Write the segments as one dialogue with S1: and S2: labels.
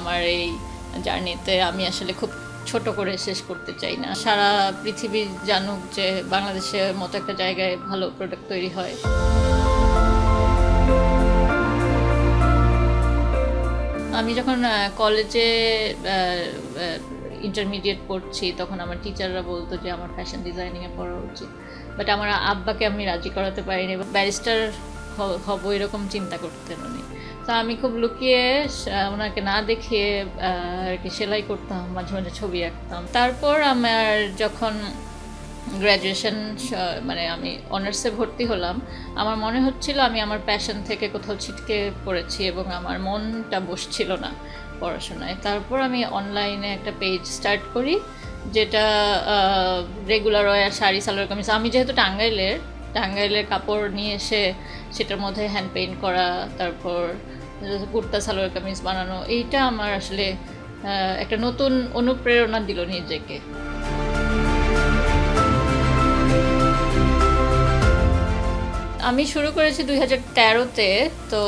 S1: আমার এই জার্নিতে আমি আসলে খুব ছোট করে শেষ করতে চাই না। সারা পৃথিবী জানুক যে বাংলাদেশের মতো একটা জায়গায় ভালো প্রোডাক্ট তৈরি হয়। আমি যখন কলেজে ইন্টারমিডিয়েট পড়ছি তখন আমার টিচাররা বলতো যে আমার ফ্যাশন ডিজাইনিংয়ে পড়া উচিত, বাট আমার আব্বাকে আমি রাজি করাতে পারিনি। ব্যারিস্টার হব এরকম চিন্তা করতেন উনি। তো আমি খুব লুকিয়ে ওনাকে না দেখিয়ে আর কি সেলাই করতাম, মাঝে মাঝে ছবি আঁকতাম। তারপর আমার যখন গ্র্যাজুয়েশন মানে আমি অনার্সে ভর্তি হলাম, আমার মনে হচ্ছিল আমি আমার প্যাশন থেকে কোথাও ছিটকে পড়েছি এবং আমার মনটা বসছিল না পড়াশোনায়। তারপর আমি অনলাইনে একটা পেজ স্টার্ট করি, যেটা রেগুলার ওয়্যার শাড়ি, সালোয়ার কামিজ। আমি যেহেতু টাঙ্গাইলের কাপড় নিয়ে এসে সেটার মধ্যে হ্যান্ড পেইন্ট করা, তারপর কুর্তা সালোয়ার কামিজ বানানো, এইটা আমার আসলে একটা নতুন অনুপ্রেরণা দিল নিজেকে। আমি শুরু করেছি 2013-তে। তো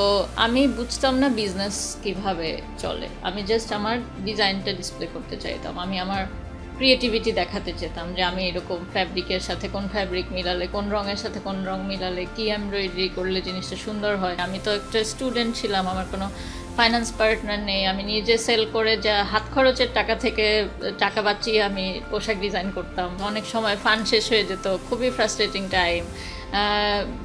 S1: আমি বুঝতাম না বিজনেস কিভাবে চলে। আমি জাস্ট আমার ডিজাইনটা ডিসপ্লে করতে চাইতাম। আমি আমার ক্রিয়েটিভিটি দেখাতে চেতাম যে আমি এরকম ফ্যাব্রিকের সাথে কোন ফ্যাব্রিক মিলালে, কোন রঙের সাথে কোন রং মিলালে, কি এমব্রয়ডারি করলে জিনিসটা সুন্দর হয়। আমি তো একটা স্টুডেন্ট ছিলাম, আমার কোনো ফাইন্যান্স পার্টনার নেই। আমি নিজে সেল করে যা হাত খরচের টাকা থেকে টাকা বাঁচিয়ে আমি পোশাক ডিজাইন করতাম। অনেক সময় ফান্ড শেষ হয়ে যেত, খুবই ফ্রাস্ট্রেটিং টাইম।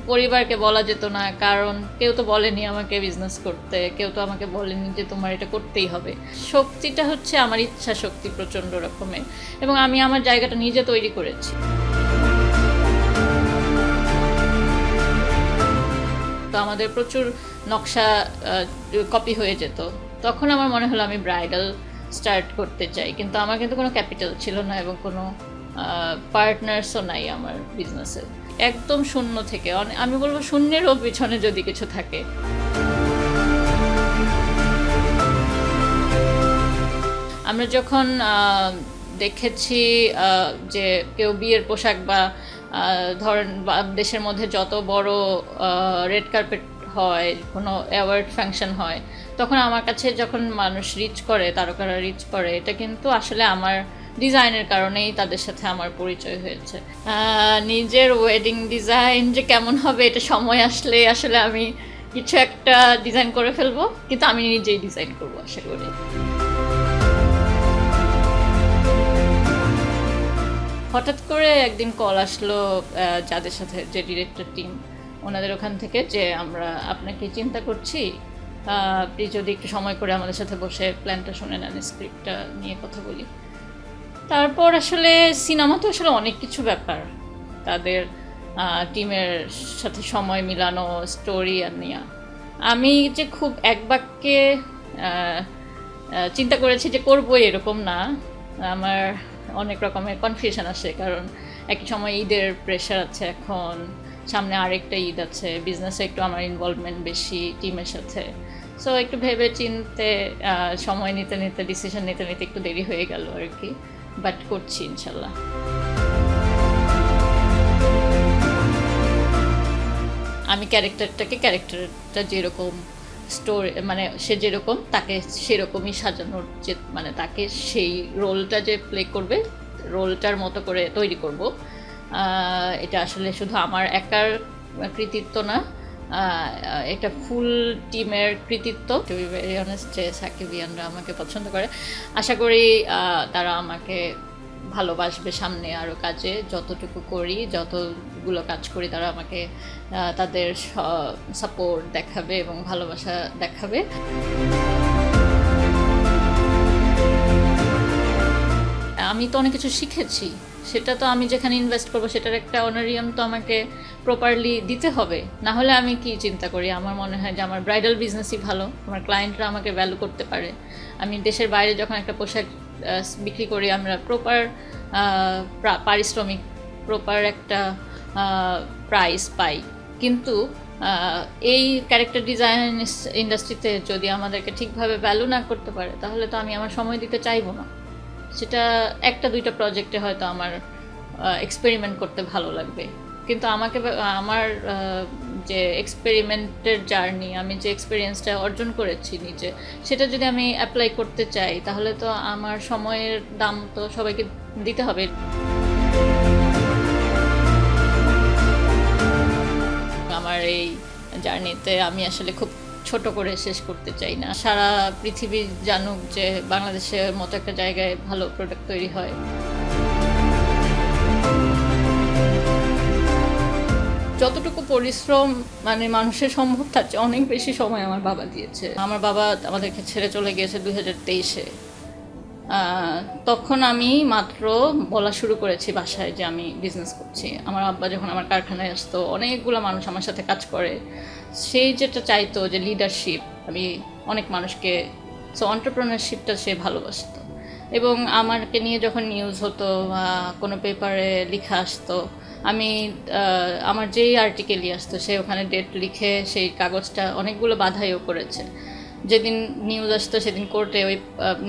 S1: পরিবারকে বলা যেত না, কারণ কেউ তো বলেনি আমাকে বিজনেস করতে, কেউ তো আমাকে বলেনি যে তোমার এটা করতেই হবে। শক্তিটা হচ্ছে আমার ইচ্ছা শক্তি প্রচণ্ড রকমের, এবং আমি আমার জায়গাটা নিজে তৈরি করেছি। তো আমাদের প্রচুর নকশা কপি হয়ে যেত। তখন আমার মনে হলো আমি ব্রাইডাল স্টার্ট করতে চাই, কিন্তু আমার কিন্তু কোনো ক্যাপিটাল ছিল না এবং কোনো পার্টনার্সও নাই আমার বিজনেসে। একদম শূন্য থেকে, আমি বলবো শূন্যেরও পিছনে যদি কিছু থাকে। আমরা যখন দেখেছি যে কেউ বিয়ের পোশাক বা ধরেন দেশের মধ্যে যত বড় রেড কার্পেট হয়, কোনো অ্যাওয়ার্ড ফাংশন হয়, তখন আমার কাছে যখন মানুষ রিচ করে, তারকারা রিচ করে, এটা কিন্তু আসলে আমার ডিজাইনের কারণেই তাদের সাথে আমার পরিচয় হয়েছে। নিজের ওয়েডিং ডিজাইন যে কেমন হবে এটা সময় আসলে আসলে আমি কিছু একটা ডিজাইন করে ফেলবো, কিন্তু আমি নিজেই ডিজাইন করবো আশা করি। হঠাৎ করে একদিন কল আসলো যাদের সাথে, যে ডিরেক্টর টিম, ওনাদের ওখান থেকে, যে আমরা আপনাকে চিন্তা করছি, আপনি যদি একটু সময় করে আমাদের সাথে বসে প্ল্যানটা শুনে নেন, স্ক্রিপ্টটা নিয়ে কথা বলি। তারপর আসলে সিনেমা তো আসলে অনেক কিছু ব্যাপার, তাদের টিমের সাথে সময় মিলানো, স্টোরি আর নেওয়া। আমি যে খুব এক বাক্যে চিন্তা করেছি যে করবোই এরকম না, আমার অনেক রকমের কনফিউশন আসে, কারণ একই সময় ঈদের প্রেশার আছে, এখন সামনে আরেকটা ঈদ আছে, বিজনেসে একটু আমার ইনভলভমেন্ট বেশি টিমের সাথে। সো একটু ভেবে চিনতে সময় নিতে নিতে, ডিসিশন নিতে নিতে একটু দেরি হয়ে গেল আর কি, বাট করছি ইনশাল্লাহ। আমি ক্যারেক্টারটা যেরকম স্টোরি, মানে সে যেরকম, তাকে সেরকমই সাজানোর, যে মানে তাকে সেই রোলটা যে প্লে করবে, রোলটার মতো করে তৈরি করব। এটা আসলে শুধু আমার একার কৃতিত্ব না, এটা ফুল টিমের কৃতিত্ব। টু বি ভেরি অনেস্ট, যে সাকিবিয়ানরা আমাকে পছন্দ করে, আশা করি তারা আমাকে ভালোবাসবে সামনে আরও কাজে। যতটুকু করি, যতগুলো কাজ করি, তারা আমাকে তাদের সাপোর্ট দেখাবে এবং ভালোবাসা দেখাবে। আমি তো অনেক কিছু শিখেছি, সেটা তো আমি যেখানে ইনভেস্ট করবো সেটার একটা অনারিয়াম তো আমাকে প্রপারলি দিতে হবে, না হলে আমি কি চিন্তা করি, আমার মনে হয় যে আমার ব্রাইডাল বিজনেসই ভালো, আমার ক্লায়েন্টরা আমাকে ভ্যালু করতে পারে। আমি দেশের বাইরে যখন একটা পোশাক বিক্রি করি, আমরা প্রপার পারিশ্রমিক, প্রপার একটা প্রাইস পাই, কিন্তু এই ক্যারেক্টার ডিজাইন ইন্ডাস্ট্রিতে যদি আমাদেরকে ঠিকভাবে ভ্যালু না করতে পারে, তাহলে তো আমি আমার সময় দিতে চাইবো না। সেটা একটা দুইটা প্রজেক্টে হয়তো আমার এক্সপেরিমেন্ট করতে ভালো লাগবে, কিন্তু আমাকে আমার যে এক্সপেরিমেন্টের জার্নি, আমি যে এক্সপিরিয়েন্সটা অর্জন করেছি নিজে, সেটা যদি আমি অ্যাপ্লাই করতে চাই তাহলে তো আমার সময়ের দাম তো সবাইকে দিতে হবে। আমার এই জার্নিতে আমি আসলে খুব ছোট করে শেষ করতে চাই না। সারা পৃথিবী জানুক যে বাংলাদেশের মতো একটা জায়গায় ভালো প্রোডাক্ট তৈরি হয়। যতটুকু পরিশ্রম মানে মানুষের সম্ভব তার চেয়ে অনেক বেশি সময় আমার বাবা দিয়েছে। আমার বাবা আমাদেরকে ছেড়ে চলে গিয়েছে 2023-এ। তখন আমি মাত্র বলা শুরু করেছি বাসায় যে আমি বিজনেস করছি। আমার আব্বা যখন আমার কারখানায় আসতো, অনেকগুলো মানুষ আমার সাথে কাজ করে, সেই যেটা চাইতো যে লিডারশিপ, আমি অনেক মানুষকে, সো অন্টারপ্রেনারশিপটা সে ভালোবাসতো। এবং আমাকে নিয়ে যখন নিউজ হতো বা কোনো পেপারে লেখা আসতো, আমি আমার যেই আর্টিকেলই আসতো সে ওখানে ডেট লিখে সেই কাগজটা অনেকগুলো বাধাইও করেছে। যেদিন নিউজ আসতো সেদিন কোর্টে ওই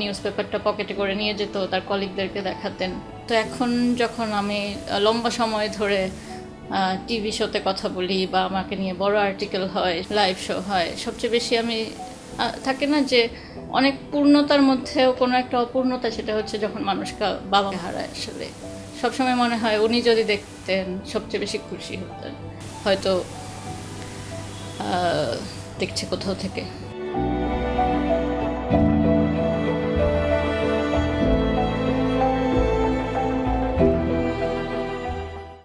S1: নিউজ পেপারটা পকেটে করে নিয়ে যেত, তার কলিগদেরকে দেখাতেন। তো এখন যখন আমি লম্বা সময় ধরে টিভি শোতে কথা বলি বা আমাকে নিয়ে বড় আর্টিকেল হয়, লাইভ শো হয়, সবচেয়ে বেশি আমি থাকে না যে অনেক পূর্ণতার মধ্যেও কোনো একটা অপূর্ণতা, সেটা হচ্ছে যখন মানুষকে বাবা হারায়। আসলে সবসময় মনে হয় উনি যদি দেখতেন সবচেয়ে বেশি খুশি হতেন, হয়তো দেখছে কোথাও থেকে।